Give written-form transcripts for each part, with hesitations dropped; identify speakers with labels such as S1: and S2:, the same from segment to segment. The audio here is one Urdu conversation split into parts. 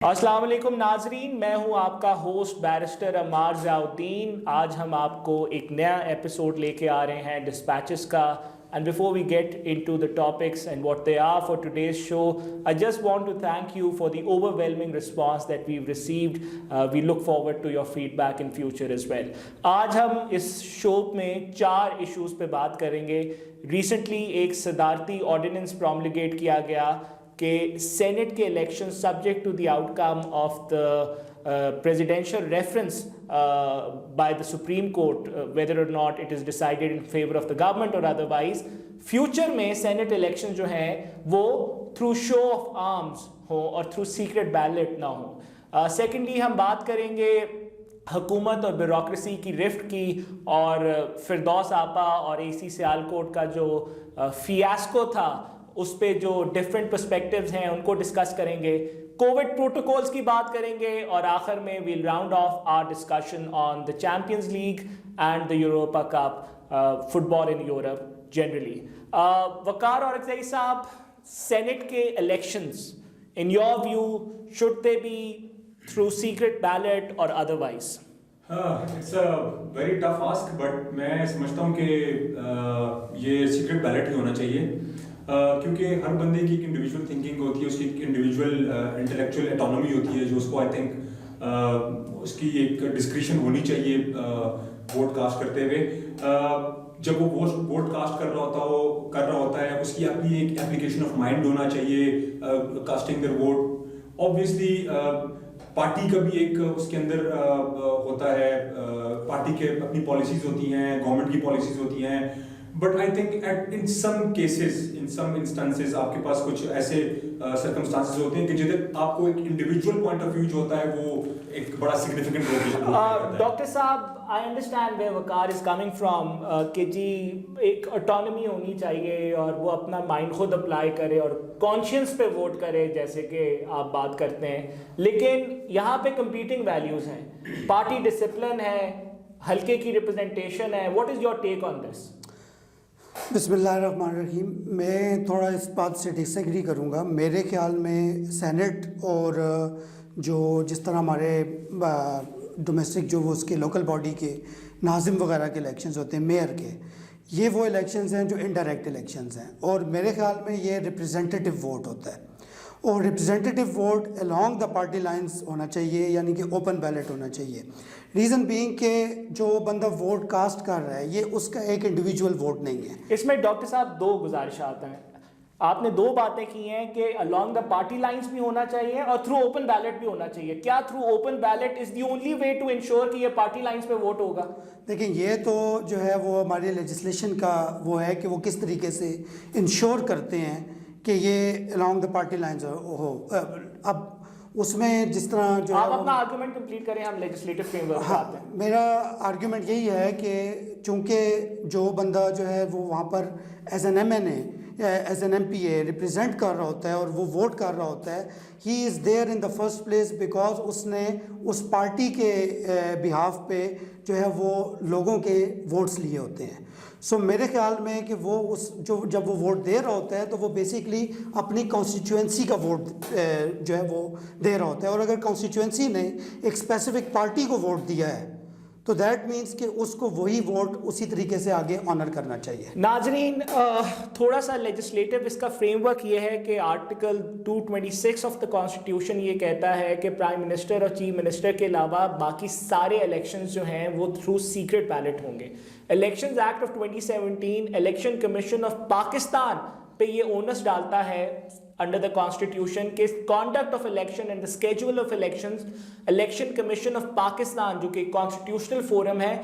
S1: السلام علیکم ناظرین، میں ہوں آپ کا ہوسٹ بیرسٹر عمار ضیاء الدین۔ آج ہم آپ کو ایک نیا ایپیسوڈ لے کے آ رہے ہیں ڈسپیچز کا۔ And before we get into the topics and what they are for today's show, I just want to thank you for the overwhelming response that we've received. We look forward to your feedback in future as well. آج ہم اس شو میں 4 ایشوز پہ بات کریں گے۔ ریسنٹلی ایک صدارتی آرڈیننس پروملیگیٹ کیا گیا کہ سینٹ کے election subject to the outcome of the presidential reference by the Supreme Court, whether or not it is decided in favor of the government or otherwise, future میں سینٹ الیکشن جو ہیں وہ through show of arms ہوں اور through secret ballot نہ ہوں۔ سیکنڈلی ہم بات کریں گے حکومت اور بیوروکریسی کی رفٹ کی، اور فردوس آپا اور اے سی سیالکوٹ کا جو فیاسکو تھا اس پہ جو ڈفرینٹ پرسپیکٹیوز ہیں ان کو ڈسکس کریں گے۔ کووڈ پروٹوکولز کی بات کریں گے، اور آخر میں we'll round off our discussion on the Champions League and the Europa Cup football in Europe generally. Waqar Orakzai sahib, Senate کے elections in your view should they be through secret ballot or otherwise?
S2: It's a very tough ask, but میں سمجھتا ہوں کہ یہ سیکرٹ بیلٹ ہی ہونا چاہیے، کیونکہ ہر بندے کی ایک انڈیویجول تھنکنگ ہوتی ہے، اس کی ایک انڈیویجول انٹلیکچوئل اٹانومی ہوتی ہے جو اس کو آئی تھنک اس کی ایک ڈسکریشن ہونی چاہیے ووٹ کاسٹ کرتے ہوئے۔ جب وہ ووٹ کاسٹ کر رہا ہوتا ہے اس کی اپنی ایک اپلیکیشن آف مائنڈ ہونا چاہیے casting their vote. Obviously party کا بھی ایک اس کے اندر ہوتا ہے، پارٹی کے اپنی پالیسیز ہوتی ہیں، گورنمنٹ کی پالیسیز ہوتی ہیں، but I think in some cases in some instances آپ کے پاس کچھ ایسے سرکمسٹانسز ہوتے ہیں کہ جدھر آپ کو ایک انڈیویجول پوائنٹ آف ویو جو ہوتا ہے وہ ایک بڑا سگنیفیکنٹ رول پلے کرتا ہے۔
S1: ڈاکٹر صاحب، I understand where Waqar is coming from کہ جی ایک اٹانومی ہونی چاہیے اور وہ اپنا مائنڈ خود اپلائی کرے اور کانشینس پہ ووٹ کرے جیسے کہ آپ بات کرتے ہیں، لیکن یہاں پہ کمپیٹنگ ویلیوز ہیں، پارٹی ڈسپلن ہے، حلقے کی ریپرزنٹیشن ہے۔ واٹ از یور ٹیک آن دس؟
S3: بسم اللہ الرحمن الرحیم۔ میں تھوڑا اس بات سے ڈس ایگری کروں گا۔ میرے خیال میں سینٹ اور جس طرح ہمارے ڈومیسٹک جو وہ اس کے لوکل باڈی کے ناظم وغیرہ کے الیکشنز ہوتے ہیں، میئر کے، یہ وہ الیکشنز ہیں جو انڈائریکٹ الیکشنز ہیں، اور میرے خیال میں یہ ریپرزینٹیو ووٹ ہوتا ہے، اور representative vote along the party lines ہونا چاہیے، یعنی کہ اوپن بیلٹ ہونا چاہیے۔ ریزن بینگ کہ جو بندہ ووٹ کاسٹ کر رہا ہے یہ اس کا ایک انڈیویجول ووٹ نہیں ہے۔
S1: اس میں ڈاکٹر صاحب 2 گزارشات ہیں۔ آپ نے 2 باتیں کی ہیں کہ along دا پارٹی لائنز بھی ہونا چاہیے اور تھرو اوپن بیلٹ بھی ہونا چاہیے۔ کیا through open ballot is the only way to ensure کہ یہ پارٹی لائنز پہ ووٹ ہوگا؟
S3: دیکھیں، یہ تو جو ہے وہ ہماری لیجسلیشن کا وہ ہے کہ وہ کس طریقے سے انشور کرتے ہیں کہ یہ along دا پارٹی لائنز ہو۔ اب اس میں جس طرح جو
S1: آپ اپنا آرگومنٹ کمپلیٹ کریں، ہم لیجسلیٹو فریم ورک پہ آتے ہیں۔
S3: میرا آرگیومنٹ یہی ہے کہ چونکہ جو بندہ جو ہے وہ وہاں پر as N M N A یا as N M P A represent کر رہا ہوتا ہے اور وہ ووٹ کر رہا ہوتا ہے، he is there in the first place because اس نے اس پارٹی کے بہاف پہ جو ہے وہ لوگوں کے ووٹس لیے ہوتے ہیں۔ سو میرے خیال میں کہ وہ جب وہ ووٹ دے رہا ہوتا ہے تو وہ بیسیکلی اپنی کانسٹیچوئنسی کا ووٹ جو ہے وہ دے رہا ہوتا ہے، اور اگر کانسٹیچوئنسی نے ایک اسپیسیفک پارٹی کو ووٹ دیا ہے تو دیٹ مینس کہ اس کو وہی ووٹ اسی طریقے سے آگے آنر کرنا چاہیے۔
S1: ناظرین، تھوڑا سا لیجسلیٹو اس کا فریم ورک یہ ہے کہ آرٹیکل 226 آف دا کانسٹیٹیوشن یہ کہتا ہے کہ پرائم منسٹر اور چیف منسٹر کے علاوہ باقی سارے الیکشنز جو ہیں وہ تھرو سیکرٹ بیلٹ ہوں گے۔ Elections act of 2017 election commission of Pakistan پہ یہ اونس ڈالتا ہے انڈر دا کانسٹیٹیوشن کہ conduct of election and the schedule of elections, election commission of Pakistan جو کہ کانسٹیٹیوشنل فورم ہے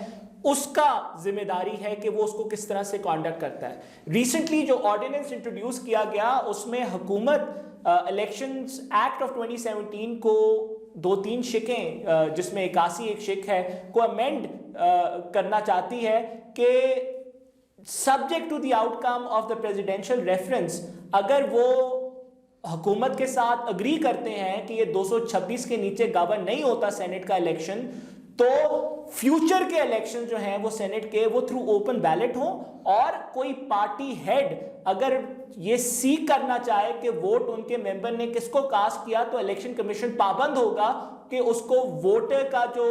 S1: اس کا ذمہ داری ہے کہ وہ اس کو کس طرح سے کانڈکٹ کرتا ہے۔ ریسنٹلی جو آرڈیننس انٹروڈیوس کیا گیا اس میں حکومت الیکشنز ایکٹ آف 2017 کو 2-3 شکیں جس میں 81 ایک شک ہے کو امینڈ کرنا چاہتی ہے کہ subject to the outcome of the presidential reference, اگر وہ حکومت کے ساتھ اگری کرتے ہیں کہ یہ 226 کے نیچے گورن نہیں ہوتا سینٹ کا الیکشن، تو فیوچر کے الیکشن جو ہیں وہ سینٹ کے وہ تھرو اوپن بیلٹ ہوں, اور کوئی پارٹی ہیڈ اگر یہ سیکھ کرنا چاہے کہ ووٹ ان کے ممبر نے کس کو کاسٹ کیا, تو الیکشن کمیشن پابند ہوگا کہ اس کو ووٹر کا جو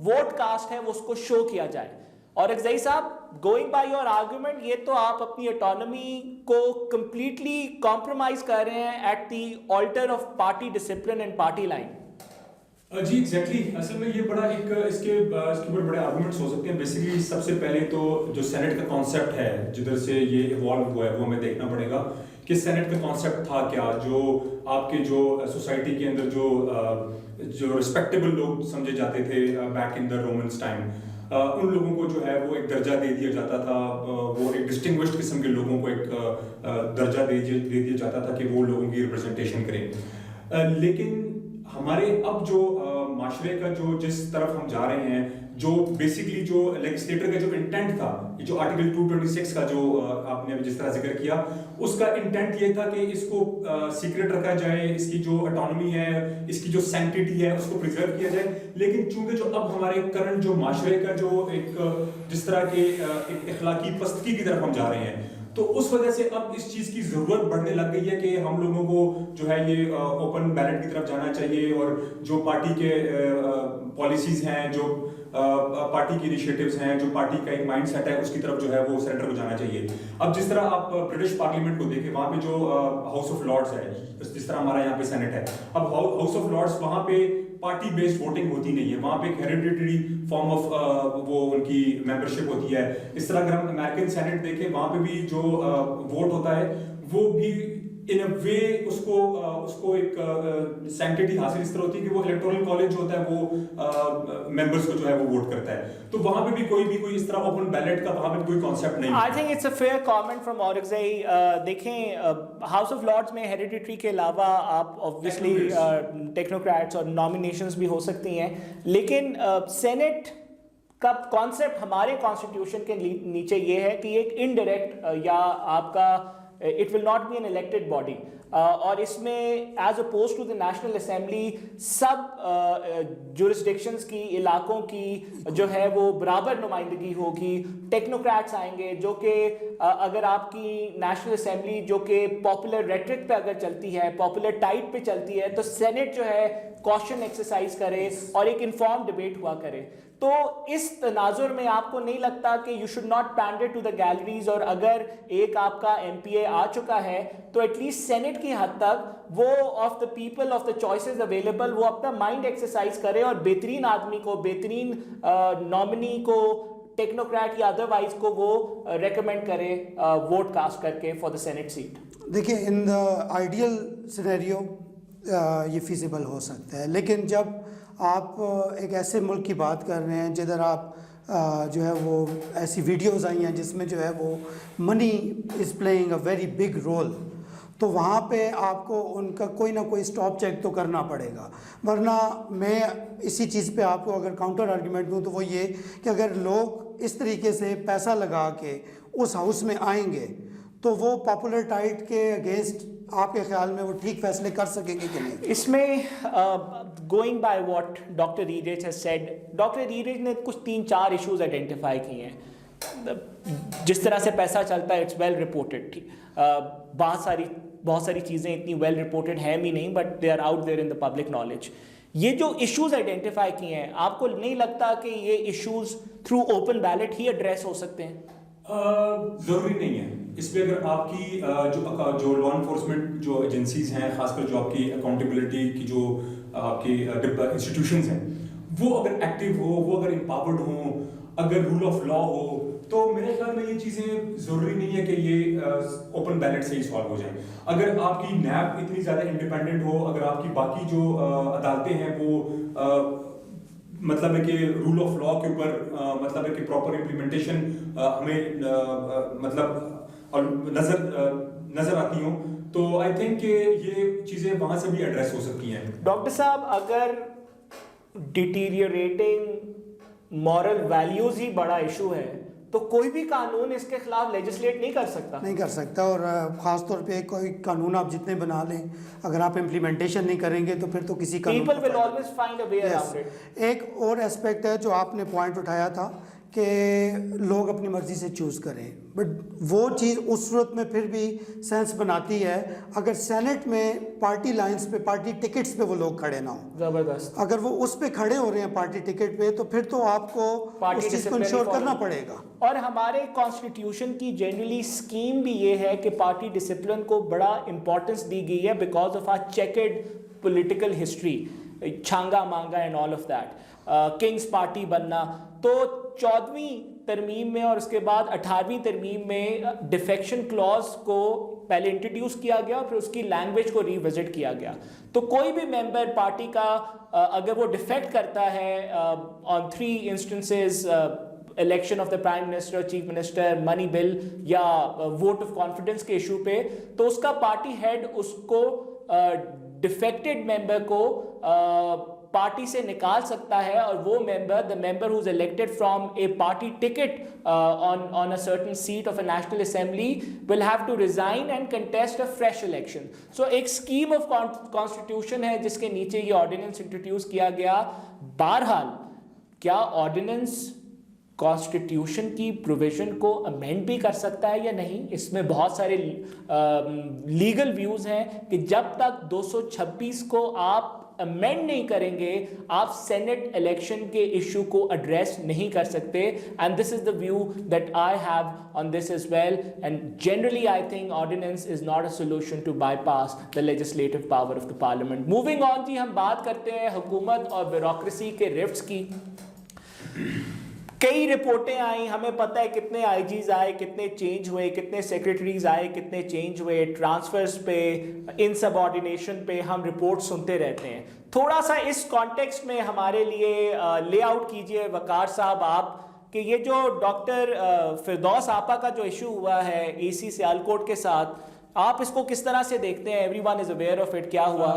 S1: ووٹ کاسٹ ہے وہ اس کو شو کیا جائے. اور اکزئی صاحب, گوئنگ بائی یور آرگومنٹ, یہ تو آپ اپنی اٹانومی کو کمپلیٹلی کمپرومائز کر رہے ہیں at the altar of party discipline and party line.
S2: جی ایگزیکٹلی, اصل میں یہ بڑا ایک اس کے اوپر بڑے آرگومنٹس ہو سکتے ہیں. بیسیکلی سب سے پہلے تو جو سینٹ کا کانسیپٹ ہے جدھر سے یہ ایوالو ہوا ہے وہ ہمیں دیکھنا پڑے گا کہ سینٹ کا کانسیپٹ تھا کیا. جو آپ کے جو سوسائٹی کے اندر جو رسپیکٹیبل لوگ سمجھے جاتے تھے back in the Romans time, ان لوگوں کو جو ہے وہ ایک درجہ دے دیا جاتا تھا, وہ ایک ڈسٹنگوشڈ قسم کے لوگوں کو ایک درجہ دے دیا جاتا تھا کہ وہ لوگوں کی ریپرزنٹیشن کریں. لیکن ہمارے اب جو معاشرے کا جو جس طرف ہم جا رہے ہیں, جو بیسیکلی جو لیجسلیٹر کا جو انٹینٹ تھا, جو آرٹیکل 226 کا جو آپ نے جس طرح ذکر کیا, اس کا انٹینٹ یہ تھا کہ اس کو سیکرٹ رکھا جائے, اس کی جو اٹانومی ہے, اس کی جو سینکٹیٹی ہے اس کو پریزرو کیا جائے. لیکن چونکہ جو اب ہمارے کرنٹ جو معاشرے کا جو ایک جس طرح کے ایک اخلاقی پستگی کی طرف ہم جا رہے ہیں, تو اس وجہ سے اب اس چیز کی ضرورت بڑھنے لگ گئی ہے کہ ہم لوگوں کو جو ہے یہ اوپن بیلٹ کی طرف جانا چاہیے, اور جو پارٹی کے پالیسیز ہیں, جو پارٹی کی انیشیٹوز ہیں, جو پارٹی کا ایک مائنڈ سیٹ ہے, اس کی طرف جو ہے وہ سینٹر کو جانا چاہیے. اب جس طرح آپ برٹش پارلیمنٹ کو دیکھیں, وہاں پہ جو ہاؤس آف لارڈز ہے, جس طرح ہمارا یہاں پہ سینٹ ہے, اب ہاؤس آف لارڈز وہاں پہ پارٹی بیسڈ ووٹنگ ہوتی نہیں ہے, وہاں پہ ایک ہیریڈیٹری فارم آف وہ ان کی ممبرشپ ہوتی ہے. اس طرح اگر ہم امریکن سینٹ دیکھیں, وہاں پہ بھی جو ووٹ ہوتا ہے وہ بھی ان اے وے اس کو ایک سینکٹیٹی حاصل اس طرح ہوتی ہے کہ وہ الیکٹورل کالج جو ہوتا ہے وہ ممبرس کو جو ہے وہ ووٹ کرتا ہے. تو وہاں پہ بھی کوئی اس طرح اوپن بیلٹ کا وہاں پہ کوئی کانسیپٹ نہیں.
S1: I think it's a fair comment from Orakzai. دیکھیں, ہاؤس آف لارڈز میں ہیریڈیٹری کے علاوہ آپ آبویسلی ٹیکنوکریٹس اور نامینیشنز بھی ہو سکتی ہیں, لیکن سینٹ کا کانسیپٹ ہمارے کانسٹیٹیوشن کے نیچے یہ ہے کہ ایک انڈائریکٹ یا آپ کا it will not be an elected body, اور اس میں as oppose to the National Assembly sub jurisdictions کی, علاقوں کی جو ہے وہ برابر نمائندگی ہوگی. ٹیکنوکریٹس آئیں گے جو کہ اگر آپ کی نیشنل اسمبلی جو کہ پاپولر ریٹرک پہ اگر چلتی ہے, پاپولر ٹائٹ پہ چلتی ہے, تو سینٹ جو ہے کوشچن ایکسرسائز کرے اور ایک انفارم ڈبیٹ ہوا کرے. تو اس تناظر میں آپ کو نہیں لگتا کہ you should not pander to the galleries, اور اگر ایک آپ کا ایم پی اے آ چکا ہے تو ایٹ لیسٹ سینٹ کی حد تک وہ of the people of the choices available وہ اپنا مائنڈ ایکسرسائز کرے اور بہترین آدمی کو, بہترین نامنی کو, ٹیکنوکریٹ یا ادروائز کو وہ ریکمینڈ کرے ووٹ کاسٹ کر کے فار دا سینٹ سیٹ.
S3: دیکھیں, ان دا آئیڈیل سینیریو یہ فیزیبل ہو سکتا ہے, لیکن جب آپ ایک ایسے ملک کی بات کر رہے ہیں جدھر آپ جو ہے وہ ایسی ویڈیوز آئی ہیں جس میں جو ہے وہ money is playing a very big role, تو وہاں پہ آپ کو ان کا کوئی نہ کوئی اسٹاپ چیک تو کرنا پڑے گا. ورنہ میں اسی چیز پہ آپ کو اگر کاؤنٹر آرگیومنٹ دوں تو وہ یہ کہ اگر لوگ اس طریقے سے پیسہ لگا کے اس ہاؤس میں آئیں گے تو وہ پاپولر ٹائٹ کے اگینسٹ آپ کے خیال میں وہ ٹھیک فیصلے کر سکیں گے کہ نہیں؟
S1: اس میں گوئنگ بائی واٹ ڈاکٹر ریریج ہیز سیڈ, ڈاکٹر ریریج نے کچھ 3-4 ایشوز آئیڈینٹیفائی کیے ہیں. جس طرح سے پیسہ چلتا ہے اٹس ویل رپورٹڈ, بہت ساری چیزیں اتنی ویل رپورٹڈ ہیں بھی نہیں, but they are out there in the public knowledge. یہ جو ایشوز آئیڈینٹیفائی کیے ہیں, آپ کو نہیں لگتا کہ یہ ایشوز تھرو اوپن بیلٹ ہی ایڈریس ہو سکتے ہیں؟
S2: ضروری نہیں ہے. اس پہ اگر آپ کی جو لا انفورسمنٹ جو ایجنسیز ہیں, خاص کر جو آپ کی اکاؤنٹیبلٹی کی جو آپ کی انسٹیٹیوشنز ہیں, وہ اگر ایکٹیو ہو, وہ اگر امپاورڈ ہوں, اگر رول آف لا ہو, تو میرے خیال میں یہ چیزیں ضروری نہیں ہے کہ یہ اوپن بیلٹ سے ہی سالو ہو جائیں. اگر آپ کی نیب اتنی زیادہ انڈیپینڈنٹ ہو, اگر آپ کی باقی جو عدالتیں ہیں وہ مطلب ہے کہ رول آف لا کے اوپر مطلب ہے کہ پراپر امپلیمنٹیشن ہمیں مطلب نظر آتی ہوں, تو آئی تھنک کہ یہ چیزیں وہاں سے بھی ایڈریس ہو سکتی ہیں.
S1: ڈاکٹر صاحب, اگر ڈیٹیریوریٹنگ مورل ویلیوز ہی بڑا ایشو ہے تو کوئی بھی قانون اس کے خلاف لیجسلیٹ نہیں کر سکتا
S3: اور خاص طور پہ کوئی قانون آپ جتنے بنا لیں اگر آپ امپلیمنٹیشن نہیں کریں گے تو پھر تو کسی قانون
S1: People will always find a way around it.
S3: ایک اور ایسپیکٹ ہے جو آپ نے پوائنٹ اٹھایا تھا کہ لوگ اپنی مرضی سے چوز کریں, بٹ وہ چیز اس صورت میں پھر بھی سینس بناتی ہے اگر سینٹ میں پارٹی لائنز پہ, پارٹی ٹکٹس پہ وہ لوگ کھڑے نہ ہوں.
S1: زبردست.
S3: اگر وہ اس پہ کھڑے ہو رہے ہیں پارٹی ٹکٹ پہ تو پھر تو آپ کو اس چیز کو انشور کرنا پڑے گا.
S1: اور ہمارے کانسٹیٹیوشن کی جنرلی اسکیم بھی یہ ہے کہ پارٹی ڈسپلن کو بڑا امپورٹنس دی گئی ہے because of our checkered political history, Changa Manga and all of that, kings party بننا. تو 14ویں ترمیم میں اور اس کے بعد 18ویں ترمیم میں ڈیفیکشن کلوز کو پہلے انٹروڈیوس کیا گیا اور پھر اس کی لینگویج کو ریوزٹ کیا گیا. تو کوئی بھی ممبر پارٹی کا اگر وہ ڈیفیکٹ کرتا ہے on 3 instances, election of the prime minister, chief minister, money bill یا ووٹ آف کانفیڈنس کے ایشو پہ, تو اس کا پارٹی ہیڈ اس کو ڈیفیکٹڈ ممبر کو پارٹی سے نکال سکتا ہے, اور وہ ممبر, the member who's elected from a party ticket on a certain seat of a national assembly will have to resign and contest a fresh election. So ایک scheme of constitution ہے جس کے نیچے یہ ordinance introduce کیا گیا. بہرحال کیا ordinance کانسٹیٹیوشن کی پروویژن کو امینڈ بھی کر سکتا ہے یا نہیں؟ اس میں بہت سارے لیگل ویوز ہیں کہ جب تک 226 کو آپ امینڈ نہیں کریں گے آپ سینٹ الیکشن کے ایشو کو ایڈریس نہیں کر سکتے. And this is the view that I have on this as well, and generally I think ordinance is not a solution to bypass the legislative power of the parliament. Moving on جی, ہم بات کرتے ہیں حکومت اور بیوروکریسی کے رفٹس کی. کئی رپورٹیں آئیں, ہمیں پتہ ہے کتنے آئی جیز آئے, کتنے چینج ہوئے, کتنے سیکریٹریز آئے, کتنے چینج ہوئے, ٹرانسفرز پہ, ان سب آرڈینیشن پہ ہم رپورٹ سنتے رہتے ہیں. تھوڑا سا اس کانٹیکسٹ میں ہمارے لیے لے آؤٹ کیجئے وقار صاحب آپ کہ یہ جو ڈاکٹر فردوس آپا کا جو ایشو ہوا ہے اے سی سیالکوٹ کے ساتھ, آپ اس کو کس طرح سے دیکھتے ہیں؟ Every one is aware of it. کیا ہوا؟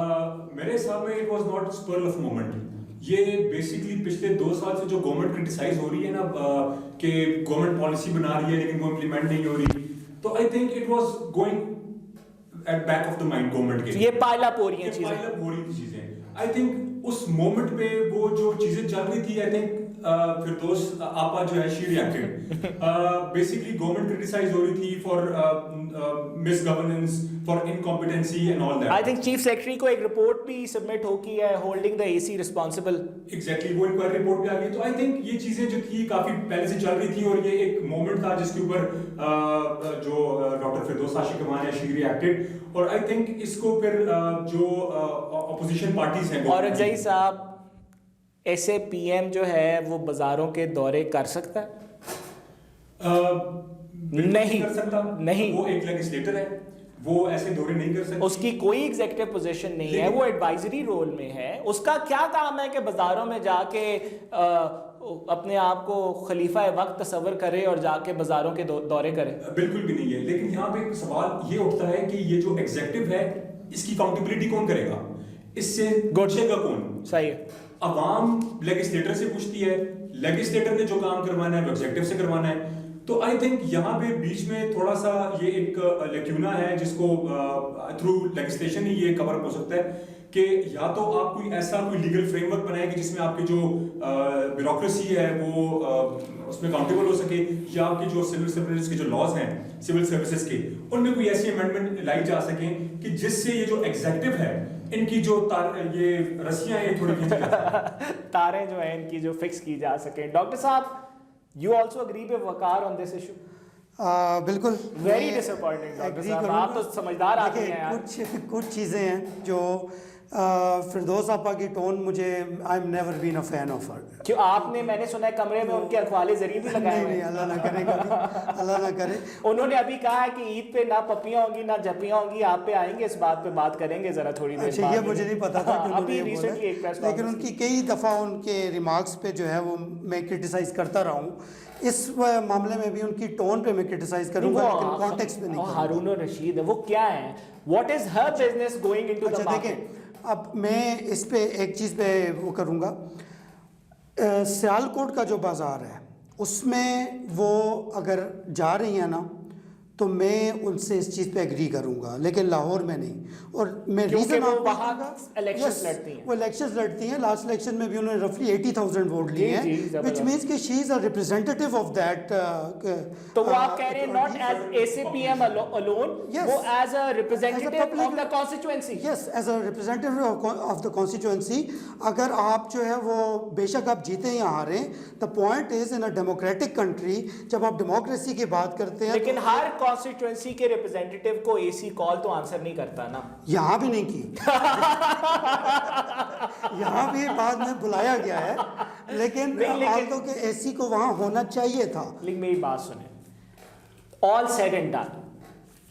S2: میرے حساب میں it was not اسپر of moment. یہ بیسکلی پچھلے 2 سال سے جو گورنمنٹ کرٹیسائز ہو رہی ہے نا کہ گورنمنٹ پالیسی بنا رہی ہے لیکن وہ امپلیمنٹ نہیں ہو رہی, تو I think it was going at back of the mind government کے,
S1: یہ پائل اپ ہو رہی ہیں چیزیں,
S2: پائل اپ ہو رہی تھی چیزیں. آئی تھنک اس مومنٹ پہ وہ جو چیزیں چل رہی تھی, آئی تھنک فردوس آپا جو ہے she reacted. Basically government criticise ہو رہی تھی for misgovernance, for incompetency and all that.
S1: I think chief secretary کو ایک رپورٹ بھی سبمٹ ہو کی ہے holding the A C responsible.
S2: Exactly, وہ انکوائری رپورٹ بھی آ گئی. تو آئی تھنک یہ چیزیں جو تھی کافی پہلے سے چل رہی تھی اور یہ ایک مومنٹ تھا جس کے اوپر جو ڈاکٹر فردوس عاشق امان ہے شی ریئیکٹڈ. اور آئی تھنک اس کو پھر جو اپوزیشن پارٹیز ہیں,
S1: اور جی صاحب ایسے پی ایم جو ہے وہ بازاروں کے دورے کر سکتا ہے؟ نہیں
S2: کر سکتا,
S1: نہیں.
S2: وہ ایک لیجسلیٹر ہے, وہ ایسے دورے نہیں کر سکتے.
S1: اس کی کوئی ایگزیکٹو پوزیشن نہیں ہے, وہ ایڈوائزری رول میں ہے. اس کا کیا کام ہے کہ بازاروں میں جا کے اپنے آپ کو خلیفہ وقت تصور کرے اور جا کے بازاروں کے دورے کرے؟
S2: بالکل بھی نہیں ہے. لیکن یہاں پہ ایک سوال یہ اٹھتا ہے کہ یہ جو ایگزیکٹو ہے اس کی اکاؤنٹیبلٹی کون کرے گا, اس سے پوچھے گا کون؟
S1: صحیح ہے.
S2: عوام لیجسلیٹر سے پوچھتی ہے, لیجسلیٹر نے جو کام کروانا ہے وہ ایگزیکٹو سے کروانا ہے. تو آئی تھنک یہاں پہ بیچ میں تھوڑا سا یہ ایک لیکیونا ہے جس کو تھرو لیجسلیشن ہی یہ کور ہو سکتا ہے کہ یا تو آپ کوئی ایسا کوئی لیگل فریم ورک بنائیں کہ جس میں آپ کی جو بیوروکریسی ہے وہ اس میں اکاؤنٹیبل ہو سکے, یا آپ کی جو سول سروسز کے جو لاز ہیں سول سروسز کے ان میں کوئی ایسی امینڈمنٹ لائی جا سکیں کہ جس سے یہ جو ایگزیکٹو ہے ان کی جو یہ رسیاں ہیں تھوڑی کھینچی جا سکیں,
S1: تاریں جو ہیں ان کی جو فکس کی جا سکیں. ڈاکٹر صاحب you also agree with Waqar on this issue?
S3: بالکل.
S1: Very disappointing ڈاکٹر صاحب, آپ تو سمجھدار آدمی ہیں یار.
S3: کچھ چیزیں ہیں جو فردوس آپا کی ٹون مجھے I am never been a fan of her.
S1: کیوں آپ نے, میں نے سنا ہے کمرے میں ان کے اخوال زرین بھی لگائے ہوئے ہیں.
S3: نہیں, اللہ نہ کرے کبھی, اللہ نہ کرے.
S1: انہوں نے ابھی کہا ہے کہ عید پہ نہ پپیاں ہوں گی نہ جھپیاں ہوں گی, آپ پہ آئیں گے, اس بات پہ بات کریں گے ذرا تھوڑی دیر.
S3: اچھا, یہ مجھے نہیں پتا تھا
S1: ابھی ریسنٹلی ایک پریس
S3: لیکن ان کی کئی دفعہ ان کے ریمارکس پہ جو ہے وہ میں کرٹیسائز کرتا رہا ہوں. اس معاملے میں بھی ان کی ٹون پہ میں کرٹیسائز کروں گا لیکن کانٹیکسٹ میں نہیں.
S1: ہارون الرشید وہ کیا ہیں, what is Hare business going into the market?
S3: دیکھیں اب میں اس پہ ایک چیز پہ وہ کروں گا. سیالکوٹ کا جو بازار ہے اس میں وہ اگر جا رہی ہیں نا تو میں ان سے اس چیز پہ ایگری کروں گا، لیکن لاہور میں نہیں. اور میں ریزن
S1: وہ وہاں الیکشنز لڑتی ہیں،
S3: وہ الیکشنز لڑتی ہیں. لاسٹ الیکشن میں بھی انہوں نے رفلی 80,000 ووٹ لیے ہیں، وچ مینس کہ she is a representative of that.
S1: تو وہ آپ کہہ رہے ہیں not as a C P M alone, وہ as a representative of the constituency.
S3: Yes, as a representative of the constituency. اگر آپ جو ہے وہ بے شک آپ جیتے یا ہاریں، the point is in a democratic country جب آپ ڈیموکریسی کی بات کرتے ہیں،
S1: لیکن ہر کانسٹیچوئنسی کے ریپرزینٹیو کو اے سی کال تو آنسر نہیں کرتا نا.
S3: یہاں بھی نہیں کی یہاں بھی بعد میں بلایا گیا ہے، لیکن حال تو کہ اے سی کو وہاں ہونا چاہیے تھا.
S1: لیکن میری بات سنیں، all said and done,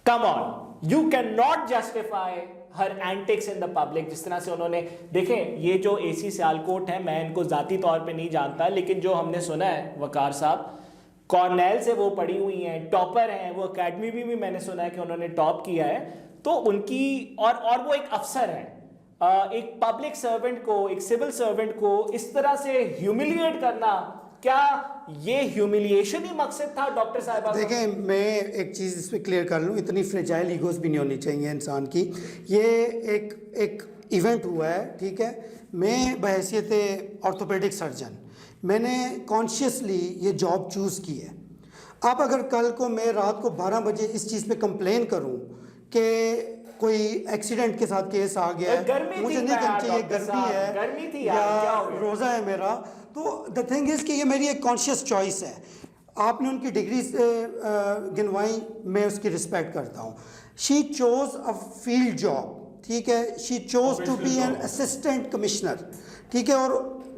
S1: come on, you cannot justify her antics in the public. جس طرح سے انہوں نے دیکھیں، یہ جو اے سی سیالکوٹ ہیں، میں ان کو ذاتی طور پہ نہیں جانتا، لیکن جو ہم نے سنا ہے وقار صاحب کارنیل سے وہ پڑھی ہوئی ہیں، ٹاپر ہیں، وہ اکیڈمی بھی میں نے سنا ہے کہ انہوں نے ٹاپ کیا ہے. تو ان کی اور وہ ایک افسر ہیں، ایک پبلک سرونٹ کو، ایک سول سرونٹ کو اس طرح سے ہیوملیٹ کرنا، کیا یہ ہیوملیشن ہی مقصد تھا ڈاکٹر صاحبہ؟
S3: دیکھیں، میں ایک چیز اس پہ کلیئر کر لوں، اتنی فریجائل ایگوز بھی نہیں ہونی چاہیے انسان کی. یہ ایک ایونٹ ہوا ہے، ٹھیک ہے. میں بحیثیت آرتھوپیڈک سرجن میں نے کانشیسلی یہ جاب چوز کی ہے. اب اگر کل کو میں رات کو 12 بجے اس چیز پہ کمپلین کروں کہ کوئی ایکسیڈنٹ کے ساتھ کیس آ گیا ہے، مجھے نہیں کرنا چاہیے، گرمی ہے یا روزہ ہے میرا، تو دا تھنگ از کہ یہ میری ایک کانشیس چوائس ہے. آپ نے ان کی ڈگری گنوائی، میں اس کی رسپیکٹ کرتا ہوں. She chose a field job, ٹھیک ہے. She chose to be an assistant commissioner, ٹھیک ہے. اور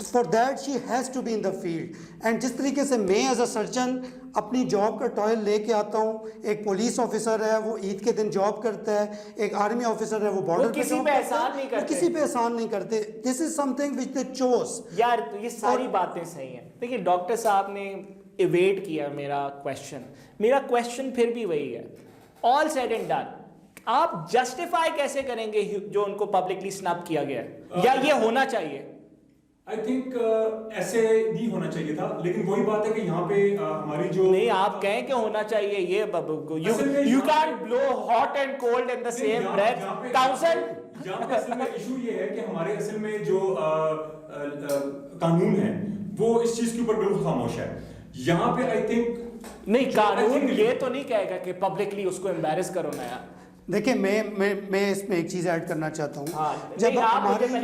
S3: for that she has to be in the field. And جس طریقے سے میں ایز اے سرجن اپنی جاب کا ٹوئل لے کے آتا ہوں، ایک پولیس آفیسر ہے وہ عید کے دن جاب کرتا ہے، ایک آرمی آفیسر ہے وہ بارڈر پہ
S1: کسی پہ احسان نہیں کرتے،
S3: کسی پہ احسان نہیں کرتے. This is something which they chose.
S1: یار یہ ساری باتیں صحیح ہیں. دیکھیے ڈاکٹر صاحب نے ایویٹ کیا میرا کویشچن پھر بھی وہی ہے. آل سیڈ اینڈ ڈن، آپ جسٹیفائی کیسے کریں گے جو ان کو پبلکلی سنپ کیا گیا ہے، یا یہ ہونا چاہیے؟
S2: آئی تھنک ایسے نہیں ہونا چاہیے تھا، لیکن وہی بات ہے کہ یہاں پہ ہماری جو
S1: نہیں، آپ کہیں کہ ہونا چاہیے، یہ you can't blow hot and cold in the same breath. Council
S2: یہاں پہ اصل میں ایشو یہ ہے کہ ہمارے اصل میں جو قانون ہے وہ اس چیز کے اوپر بالکل خاموش ہے. یہاں پہ آئی تھنک
S1: نہیں، قانون یہ تو نہیں کہے گا کہ پبلکلی اس کو امبیرس کرو نا یار.
S3: دیکھیں، میں اس میں ایک چیز ایڈ کرنا چاہتا ہوں. جب ہمارے میں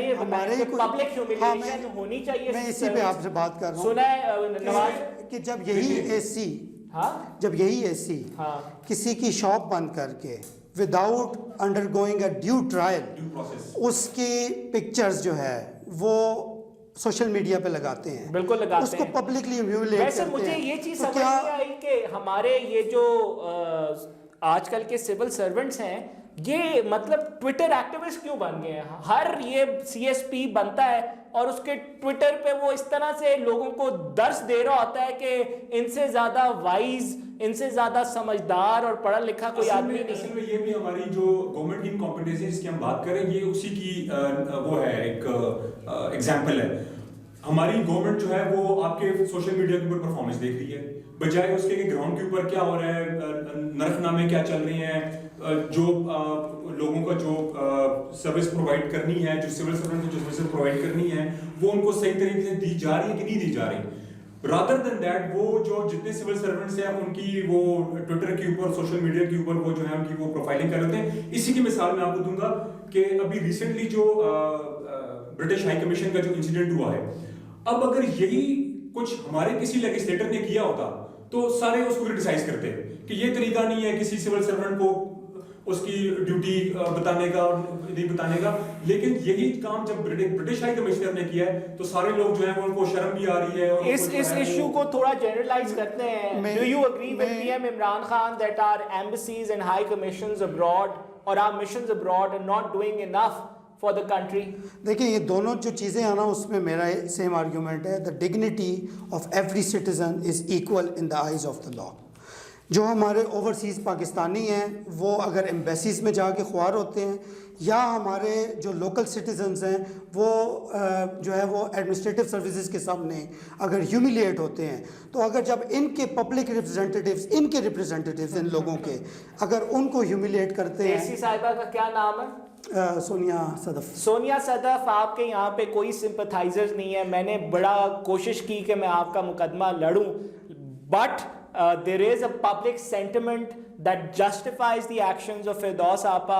S3: اسی پہ آپ سے بات کر رہا ہوں کہ جب یہی اے سی کسی کی شاپ بند کر کے without under going a due trial اس کی پکچرز جو ہے وہ سوشل میڈیا پہ لگاتے ہیں،
S1: بالکل لگاتے
S3: اس کو
S1: ہیں
S3: پبلکلی ہیوملیٹ کرتے ہیں.
S1: ویسے مجھے یہ چیز سمجھ نہیں آئی کہ ہمارے یہ جو آج کل کے سول سرونٹس ہیں، یہ مطلب ٹویٹر ایکٹیوسٹ کیوں بن گئے ہیں؟ ہر یہ سی ایس پی بنتا ہے اور اس کے ٹویٹر پہ وہ اس طرح سے لوگوں کو درس دے رہا ہوتا ہے کہ ان سے زیادہ وائز، ان سے زیادہ سمجھدار اور پڑھا لکھا کوئی آدمی نہیں.
S2: اصل میں یہ بھی ہماری جو گورنمنٹ کی انکمپیٹنسیز کی ہم بات کریں، یہ اسی کی وہ ہے، ایک ایگزامپل ہے. ہماری گورنمنٹ جو ہے وہ آپ کے سوشل میڈیا کے اوپر پرفارمنس دیکھ رہی ہے، بجائے اس کے کہ گراؤنڈ کے اوپر کیا ہو رہا ہے، نرخ نامے کیا چل رہے ہیں، جو لوگوں کا جو سروس پرووائڈ کرنی ہے، جو سول سرونٹ کو جو سروس پرووائڈ کرنی ہے، وہ ان کو صحیح طریقے سے دی جا رہی ہے کہ نہیں دی جا رہی. رادر دین دیٹ وہ جو جتنے سول سرونٹس ہیں ان کی وہ ٹویٹر کے اوپر، سوشل میڈیا کے اوپر وہ جو ہے ان کی وہ پروفائلنگ کر لیتے ہیں. اسی کی مثال میں آپ کو دوں گا کہ ابھی ریسنٹلی جو برٹش ہائی کمیشن کا جو انسیڈنٹ ہوا ہے، اب اگر یہی کچھ ہمارے کسی لیجسلیٹر نے کیا ہوتا تو سارے اس کو کرٹیسائز کرتے کہ یہ طریقہ نہیں ہے کسی سول سرونٹ کو اس کی ڈیوٹی بتانے کا اور نہیں بتانے کا. لیکن یہی کام جب برٹش ہائی کمشنر نے کیا ہے تو سارے لوگ جو ہیں ان کو شرم بھی آ رہی ہے.
S1: اس ایشو کو تھوڑا جنرلائز کرتے ہیں. Do you agree with PM Imran Khan that our embassies and high commissions abroad or our missions abroad are not doing enough for the country?
S3: دیکھیں، یہ دونوں جو چیزیں ہیں نا، اس میں میرا سیم آرگیومنٹ ہے. The dignity of every citizen is equal in the eyes of the law. جو ہمارے اوورسیز پاکستانی ہیں وہ اگر ایمبیسیز میں جا کے خوار ہوتے ہیں یا ہمارے جو لوکل سٹیزنز ہیں وہ جو ہے وہ ایڈمنسٹریٹو سروسز کے سامنے اگر ہیوملیٹ ہوتے ہیں، تو اگر جب ان کے پبلک ریپرزنٹیٹیوز ان لوگوں کے اگر ان کو ہیوملیٹ کرتے ہیں.
S1: ایسی صاحبہ کا کیا نام ہے؟
S3: سونیا صدف.
S1: سونیا صدف، آپ کے یہاں پہ کوئی سمپتھائزرز نہیں ہے. میں نے بڑا کوشش کی کہ میں آپ کا مقدمہ لڑوں، but there is a public sentiment that justifies the actions of Firdaus Apa,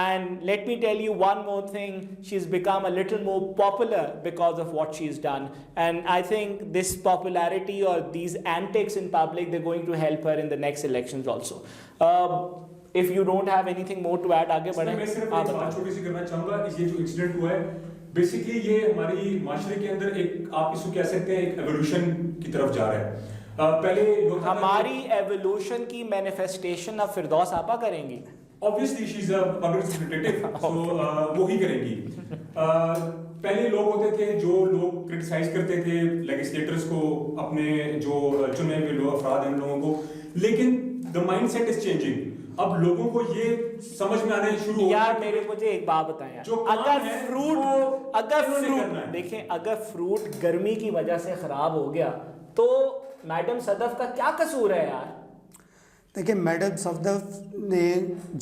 S1: and let me tell you one more thing, she's become a little more popular because of what she's done, and I think this popularity or these antics in public, they're going to help her in the next elections also. If you don't have anything more to add, آگے بڑھیں.
S2: میں صرف ایک بات چھوٹی سی کرنا چاہوں گا. یہ جو انسیڈنٹ ہوا ہے بیسیکلی یہ ہماری معاشرے کے اندر ایک آپ اس کو کہہ سکتے ہیں ایک ایوولوشن کی طرف جا رہا ہے. پہلے
S1: ہماری ایوولوشن کی مینیفیسٹیشن اب فردوس آپا کریں گی.
S2: obviously she's a public representative, so وہی کریں گی. پہلے لوگ ہوتے تھے جو لوگ کرٹیسائز کرتے تھے لیجسلیٹرز کو، اپنے جو چنے ہوئے لوگ افراد ہیں ان لوگوں کو، لیکن the mindset is changing. اب لوگوں کو یہ سمجھ میں آنے شروع ہو.
S1: یار مجھے ایک بات بتائیں، اگر فروٹ گرمی کی وجہ سے خراب ہو گیا تو میڈم صدف کا کیا قصور ہے یار؟
S3: دیکھیں میڈم صدف نے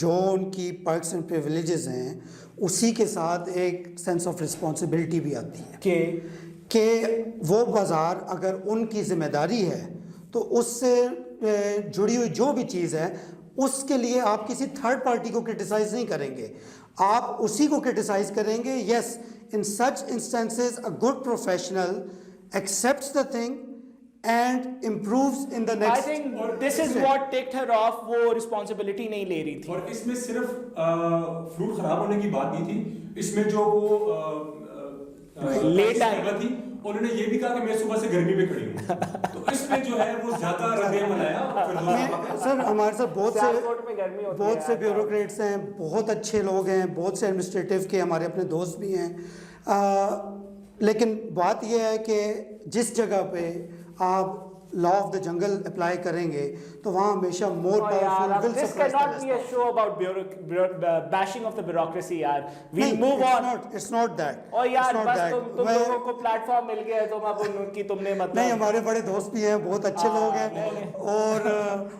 S3: جو ان کی پرکس اینڈ پریویلیجز ہیں اسی کے ساتھ ایک سینس آف رسپانسبلٹی بھی آتی ہے کہ وہ بازار اگر ان کی ذمہ داری ہے تو اس سے جڑی ہوئی جو بھی چیز ہے اس کے لیے آپ کسی تھرڈ پارٹی کو کرٹیسائز نہیں کریں گے، آپ اسی کو کرٹیسائز کریں گے. Yes, in such instances a good professional accepts the thing and improves in the next.
S1: I think this is what ticked her off. وہ responsibility نہیں لے رہی تھی.
S2: اور اس میں صرف فروٹ خراب ہونے کی بات نہیں تھی، اس میں جو وہ
S1: لیٹ آئی
S2: تھی انہوں نے یہ بھی کہا کہ میں صبح سے گرمی میں کھڑی ہوں، تو اس میں جو ہے وہ زیادہ رد عمل آیا.
S3: سر ہمارے ساتھ بہت سے بیوروکریٹس ہیں، بہت اچھے لوگ ہیں، بہت سے ایڈمنسٹریٹو کے ہمارے اپنے دوست بھی ہیں، لیکن بات یہ ہے کہ جس جگہ پہ آپ لا آف دا جنگل اپلائی کریں گے تو وہاں ہمیشہ more powerful will
S1: This cannot be a show about bashing of the bureaucracy یار. We'll move on.
S3: It's not that.
S1: اور یار بس تم لوگوں کو پلیٹ فارم مل گیا ہے، تم اب ان کی تم نے مطلب
S3: نہیں، ہمارے بڑے دوست بھی ہیں، بہت اچھے لوگ ہیں، اور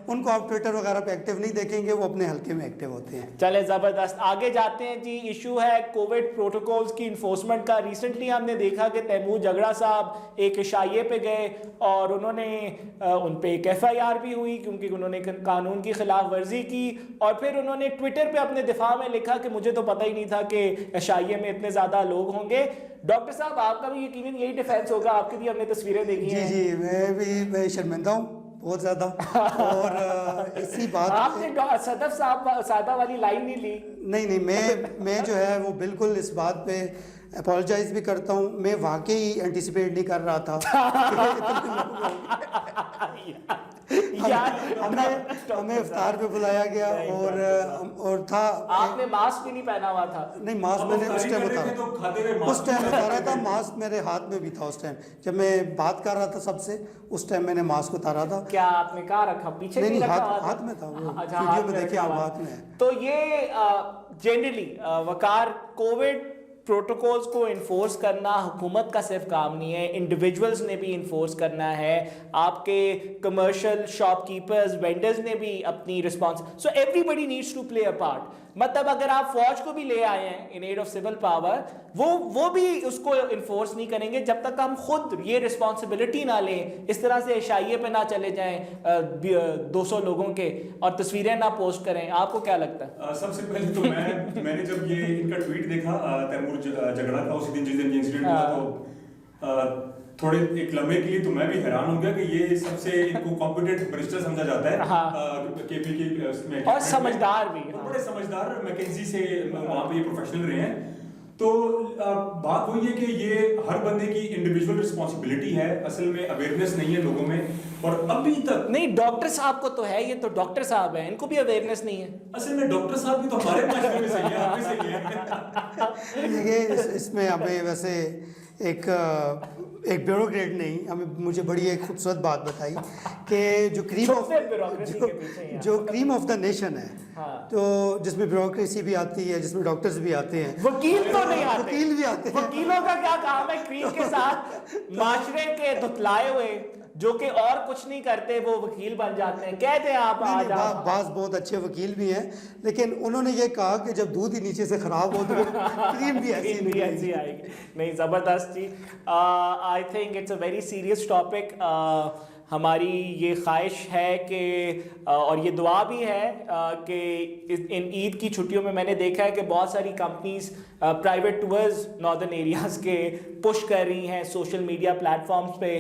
S3: ان کو آپ ٹویٹر وغیرہ پہ ایکٹیو نہیں دیکھیں گے، وہ اپنے حلقے میں ایکٹیو ہوتے ہیں.
S1: چلے زبردست، آگے جاتے ہیں جی. ایشو ہے کووڈ پروٹوکولز کی انفورسمنٹ کا. ریسنٹلی ہم نے دیکھا کہ تیمور جگڑا صاحب ایک عشائیے پہ گئے اور انہوں نے ان پہ ایک ایف آئی آر بھی ہوئی کیونکہ انہوں نے قانون کی خلاف ورزی کی، اور پھر انہوں نے ٹویٹر پہ اپنے دفاع میں لکھا کہ مجھے تو پتہ ہی نہیں تھا کہ عشائیے میں اتنے زیادہ لوگ ہوں گے. ڈاکٹر صاحب آپ کا بھی یقیناً یہی ڈیفینس ہوگا، آپ کی بھی ہم نے تصویریں دیکھی ہیں.
S3: جی میں شرمندہ ہوں بہت زیادہ، اور اسی بات
S1: آپ نے صدف صاحبہ والی لائن نہیں لی.
S3: نہیں، میں جو ہے وہ بالکل اس بات پہ اپولوجائز بھی کرتا ہوں. میں واقعی اینٹیسپیٹ نہیں کر رہا تھا. ہمیں افطار پہ بلایا گیا اور تھا،
S1: آپ نے ماسک بھی نہیں پہنا ہوا تھا.
S3: نہیں، ماسک میں نے اس ٹائم اتارا تھا، ماسک میرے ہاتھ میں بھی تھا اس ٹائم جب میں بات کر رہا تھا سب سے، اس ٹائم میں نے ماسک اتارا تھا.
S1: کیا آپ نے کہاں رکھا؟ پیچھے نہیں رکھا،
S3: ہاتھ میں تھا. ویڈیو میں دیکھیں آپ، ہاتھ میں ہے.
S1: تو یہ جنرلی وقار کووڈ پروٹوکولز کو انفورس کرنا حکومت کا صرف کام نہیں ہے، انڈیویجولز نے بھی انفورس کرنا ہے. آپ کے کمرشل شاپ کیپرز، وینڈرز نے بھی اپنی so everybody needs to play a part. مطلب اگر آپ فوج کو بھی لے آئے ہیں in aid of civil power, وہ بھی اس کو انفورس نہیں کریں گے جب تک ہم خود یہ رسپانسبلٹی نہ لیں. اس طرح سے عشائیے پہ نہ چلے جائیں 200 لوگوں کے اور تصویریں نہ پوسٹ کریں. آپ کو کیا لگتا ہے؟
S2: سب سے پہلے تو میں نے جب یہ ان کا ٹویٹ دیکھا تیمور جگڑا کا، اسی دن جس دن یہ انسیڈنٹ ہوا، تو تھوڑے ایک لمحے کے لیے تو میں بھی حیران ہو گیا کہ یہ سب سے ان کو کمپیٹنٹ بریسٹر سمجھا جاتا ہے کے پی کے اس میں،
S1: اور سمجھدار بھی،
S2: بڑے سمجھدار، میکنزی سے وہاں پہ یہ پروفیشنل رہے ہیں. تو بات وہی ہے کہ یہ ہر بندے کی انڈیویجول رسپانسبلٹی ہے. اصل میں اویئرنیس نہیں ہے لوگوں میں، اور ابھی تک
S1: نہیں. ڈاکٹر صاحب کو تو ہے، یہ تو ڈاکٹر صاحب ہیں، ان کو بھی اویئرنیس نہیں ہے.
S2: اصل میں ڈاکٹر صاحب بھی تو ہمارے معاشرے میں صحیح ہے، آپ بھی صحیح ہے.
S3: دیکھیے اس میں ہمیں ویسے ایک بیوروکریٹ نہیں مجھے بڑی ایک خوبصورت بات بتائی کہ جو کریم آف دا نیشن ہے تو جس میں بیوروکریسی بھی آتی ہے, جس میں ڈاکٹرز بھی آتے ہیں,
S1: وکیل تو نہیں آتے,
S3: وکیل بھی آتے ہیں.
S1: وکیلوں کا کیا کام ہے کریم کے ساتھ؟ معاشرے کے دھتلائے ہوئے جو کہ اور کچھ نہیں کرتے وہ وکیل بن جاتے ہیں. کہتے ہیں آپ
S3: بعض بہت اچھے وکیل بھی ہیں, لیکن انہوں نے یہ کہا کہ جب دودھ ہی نیچے سے خراب ہو تو کریم بھی ایسی
S1: آئے گی. نہیں, زبردست جی. I think it's a very serious topic. ہماری یہ خواہش ہے کہ اور یہ دعا بھی ہے کہ ان عید کی چھٹیوں میں میں نے دیکھا ہے کہ بہت ساری companies private tours northern areas کے پش کر رہی ہیں سوشل میڈیا پلیٹ فارمز پہ.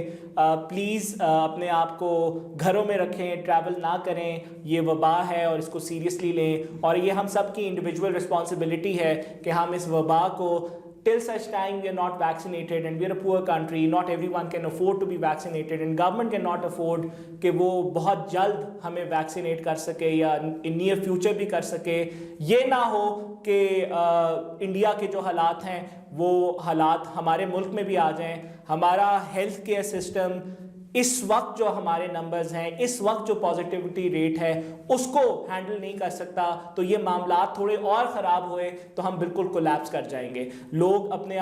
S1: پلیز اپنے آپ کو گھروں میں رکھیں, ٹریول نہ کریں. یہ وبا ہے اور اس کو سیریسلی لیں, اور یہ ہم سب کی انڈیویجول رسپانسبلٹی ہے کہ ہم اس وبا کو till such time we are not vaccinated, and we are a poor country, not everyone can afford to be vaccinated, and government cannot afford کہ وہ بہت جلد ہمیں ویکسینیٹ کر سکے یا ان نیئر فیوچر بھی کر سکے. یہ نہ ہو کہ انڈیا کے جو حالات ہیں وہ حالات ہمارے ملک میں بھی آ جائیں. ہمارا ہیلتھ کیئر سسٹم اس وقت جو ہمارے نمبرز ہیں, اس وقت جو پازیٹیوٹی ریٹ ہے, اس کو ہینڈل نہیں کر سکتا. تو یہ معاملات تھوڑے اور خراب ہوئے تو ہم بالکل کولیپس کر جائیں گے. لوگ اپنے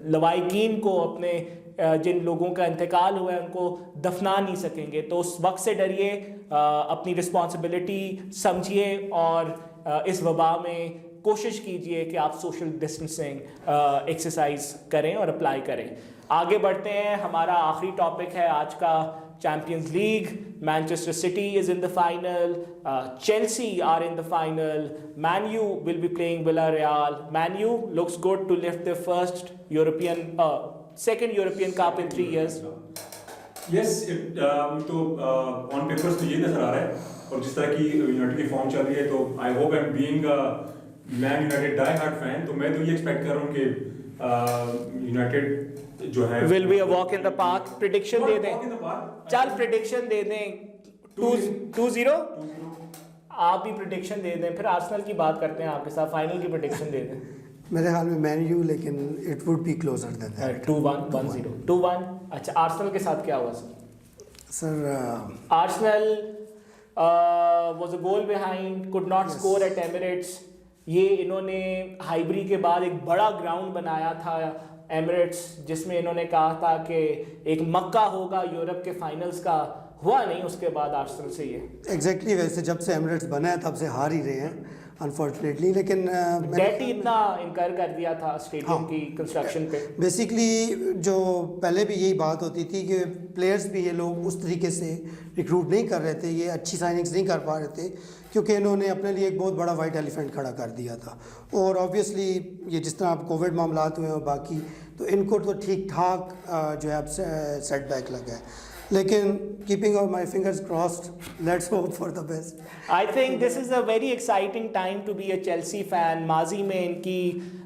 S1: لوائقین کو, اپنے جن لوگوں کا انتقال ہوا ہے ان کو دفنا نہیں سکیں گے. تو اس وقت سے ڈریے, اپنی رسپانسبلٹی سمجھیے اور اس وبا میں کوشش کیجئے کہ آپ سوشل ڈسٹینسنگ ایکسرسائز کریں اور اپلائی کریں. آگے بڑھتے ہیں. ہمارا آخری ٹاپک ہے آج کا Champions League. Manchester City is in the final, Chelsea are in the final, Man U will be playing Villarreal. Man U looks good to lift the first second European Cup in 3 years.
S2: Yes, تو آن پیپرز تو یہ نظر آ رہا ہے, اور جس طرح کی یونائٹیڈ کی فارم چل رہی ہے تو I hope I'm being Man United die hard fan, تو میں تو یہ ایکسپیکٹ کر رہا ہوں کہ یونائٹیڈ جو ہے
S1: will be a walk in the park. prediction دے دیں, چل prediction دے دیں 2-0. آپ بھی prediction دے دیں, پھر آرسنل کی بات کرتے ہیں آپ کے ساتھ. فائنل کی prediction دے دیں.
S3: میرے خیال میں مین یو, لیکن it would be closer than that.
S1: 2-1 1-0 2-1. اچھا, آرسنل کے ساتھ کیا ہوا
S3: sir?
S1: Arsenal was a goal behind, could not score at Emirates. یہ انہوں نے ہائبری کے بعد ایک بڑا گراؤنڈ بنایا تھا ایمریٹس, جس میں انہوں نے کہا تھا کہ ایک مکہ ہوگا یورپ کے فائنلز کا. ہوا نہیں اس کے بعد آرسنل سے. یہ
S3: ایگزیکٹلی ویسے جب سے ایمریٹس بنا ہے تب سے ہار ہی رہے ہیں انفارچونیٹلی. لیکن
S1: ڈیٹ ہی اتنا انکر کر دیا تھا اسٹیڈیم کی کنسٹرکشن پہ.
S3: بیسیکلی جو پہلے بھی یہی بات ہوتی تھی کہ پلیئرز بھی یہ لوگ اس طریقے سے ریکروٹ نہیں کر رہے تھے, یہ اچھی سائننگز نہیں کر پا رہے تھے, کیونکہ انہوں نے اپنے لیے ایک بہت بڑا وائٹ ایلیفینٹ کھڑا کر دیا تھا. اور آبویسلی یہ جس طرح اب کووڈ معاملات ہوئے ہیں اور باقی, تو ان کو تو ٹھیک ٹھاک جو ہے اب سیٹ بیک لگا ہے. لیکن keeping my fingers crossed, let's hope for the best.
S1: I think this is a very exciting time to be a Chelsea fan. ماضی میں ان کی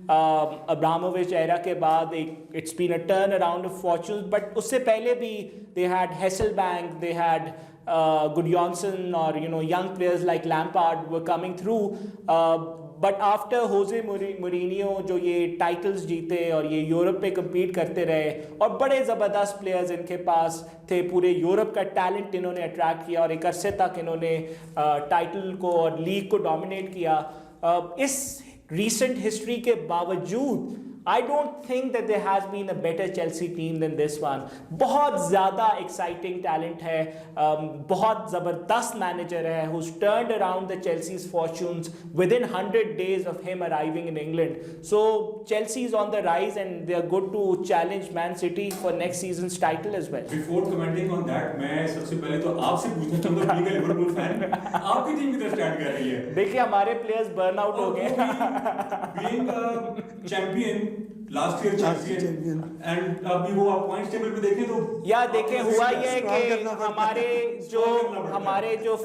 S1: ابرامووچ ایرا کے بعد it's been a turn around of fortunes, but اس سے پہلے بھی they had Hasselbank, they had Gudjohnsen, or young players like Lampard were coming through. But after José Mourinho جو یہ ٹائٹلز جیتے اور یہ یورپ پہ کمپیٹ کرتے رہے, اور بڑے زبردست پلیئرز ان کے پاس تھے, پورے یورپ کا ٹیلنٹ انہوں نے اٹریکٹ کیا, اور ایک عرصے تک انہوں نے ٹائٹل کو اور لیگ کو ڈومینیٹ کیا. اس ریسنٹ ہسٹری کے باوجود I don't think that there has been a better Chelsea team than this one. بہت زیادہ exciting talent ہے, بہت زبردست manager ہے who's turned around the Chelsea's fortunes within 100 days of him arriving in England. So Chelsea is on the rise and they are good to challenge Man City for next season's title as well.
S2: Before commenting on that, میں سب سے پہلے تو آپ سے پوچھنا چاہوں گا, being a Liverpool fan, آپ کی ٹیم کدھر اسٹارٹ کر رہی ہے؟
S1: دیکھیے ہمارے پلیئرز برن آؤٹ ہو گئے.
S2: being a champion last year champion, and ابھی وہ آپ پوائنٹس ٹیبل پہ دیکھیں تو
S1: یا دیکھیں ہوا یہ ہے کہ ہمارے جو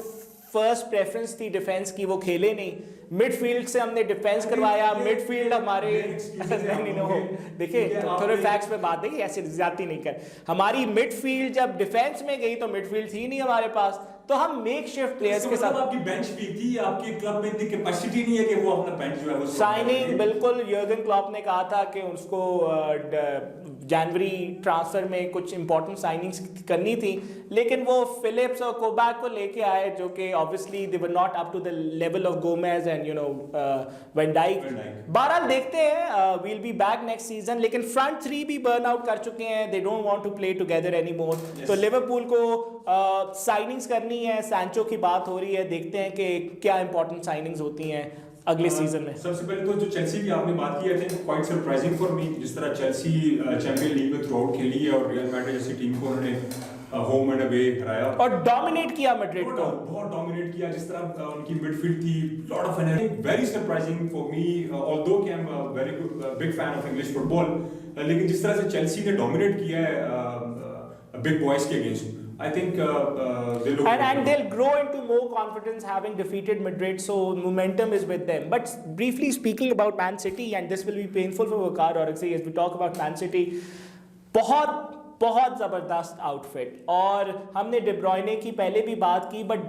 S1: فرسٹ پریفرنس تھی ڈیفینس کی وہ کھیلے نہیں. مڈ فیلڈ سے ہم نے ڈیفینس کروایا, مڈ فیلڈ ہمارے دیکھیں تھوڑے فیکٹس پہ بات دیکھیں, ایسے زیادتی نہیں کر. ہماری مڈ فیلڈ جب ڈیفینس میں گئی تو مڈ فیلڈ تھی نہیں ہمارے پاس, تو ہم میک شفٹ پلیئرز کے ساتھ
S2: آپ کی بینچ ویک تھی, آپ کے کلب میں اتنی کیپیسٹی نہیں ہے کہ وہ اپنا بینچ جو ہے وہ
S1: سائننگ بالکل یورگن کلوپ نے کہا تھا کہ اس کو جنوری ٹرانسفر میں کچھ امپورٹنٹ سائننگز کرنی تھی, لیکن وہ فلپس اور کوبیک کو لے کے آئے جو کہ obviously they were not up to the level of Gomez and Van Dijk. بہرحال دیکھتے ہیں, we'll be back next season, لیکن فرنٹ تھری بھی برن آؤٹ کر چکے ہیں, they don't want to play together anymore. تو لیورپول کو سائننگز کرنی ہے, سینچو کی بات ہو رہی ہے, دیکھتے ہیں کہ کیا امپورٹنٹ سائننگز ہوتی ہیں اگلے سیزن میں.
S2: سب سے پہلے تو جو چیلسی کی آپ نے بات کی, I think quite surprising for me, جس طرح چیلسی چیمپئن لیگ میں تھرو آؤٹ کھیلی ہے اور ریئل میڈرڈ جیسی ٹیم کو انہوں نے ہوم اینڈ اوے ہرایا اور
S1: ڈومینیٹ کیا میڈرڈ کو,
S2: بہت ڈومینیٹ کیا. جس طرح ان کی مڈ فیلڈ تھی, lot of energy, very surprising for me, although کہ I'm a very good big fan of English football, لیکن جس طرح سے چیلسی نے ڈومینیٹ کیا ہے بگ بوائز کے against, I think
S1: and they'll grow into more confidence having defeated Madrid, so momentum is with them. But briefly speaking about Man City, and this will be painful for Waqar Orakzai as we talk about Man City, بہت زبردست آؤٹ فٹ, اور ہم نے ڈی بروئنے کی پہلے بھی بات کی, بٹ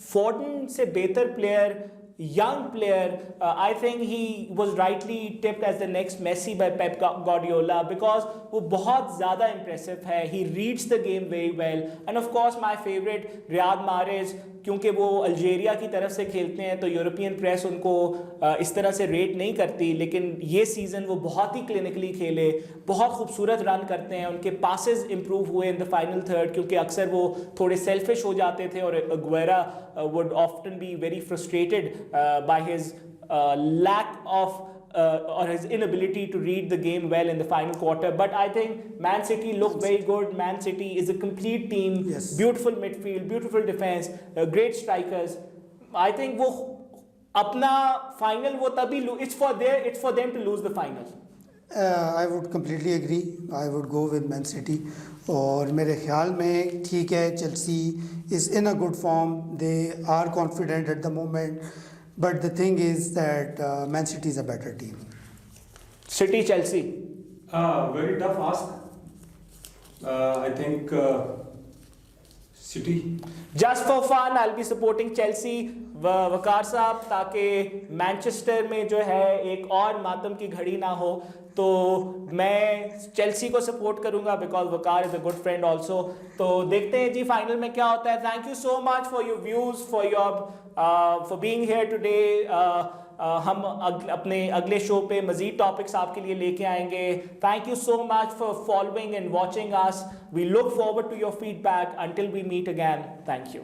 S1: فورڈن سے بہتر player, young player, I think he was rightly tipped as the next Messi by Pep Guardiola because وہ بہت زیادہ impressive ہے, he reads the game very well, and of course my favorite Riyad Mahrez, کیونکہ وہ الجیریا کی طرف سے کھیلتے ہیں تو یورپین پریس ان کو اس طرح سے ریٹ نہیں کرتی, لیکن یہ سیزن وہ بہت ہی کلینکلی کھیلے, بہت خوبصورت رن کرتے ہیں, ان کے پاسز امپروو ہوئے ان دا فائنل تھرڈ, کیونکہ اکثر وہ تھوڑے سیلفش ہو جاتے تھے اور اگویرا would often be very frustrated by his lack of or his inability to read the game well in the final quarter. But I think Man City look very good. Man City is a complete team.
S3: Yes.
S1: Beautiful midfield, beautiful defense, great strikers. I think وہ اپنا فائنل وہ تبھی it's for them to lose the final.
S3: I would completely agree. I would go with Man City. اور میرے خیال میں ٹھیک ہے, Chelsea is in a good form. They are confident at the moment. But the thing is that Man City is a better team.
S1: City, Chelsea.
S2: Very tough ask. I think City.
S1: Just for fun, I'll be supporting Chelsea. وقار صاحب, تاکہ مینچسٹر میں جو ہے ایک اور ماتم کی گھڑی نہ ہو, تو میں چیلسی کو سپورٹ کروں گا because Waqar is a good friend also. تو دیکھتے ہیں جی فائنل میں کیا ہوتا ہے. Thank you so much for your views, for being here today. ہم اپنے اگلے شو پہ مزید ٹاپکس آپ کے لیے لے کے آئیں گے. Thank you so much for following and watching us. We look forward to your feedback. Until we meet again, thank you.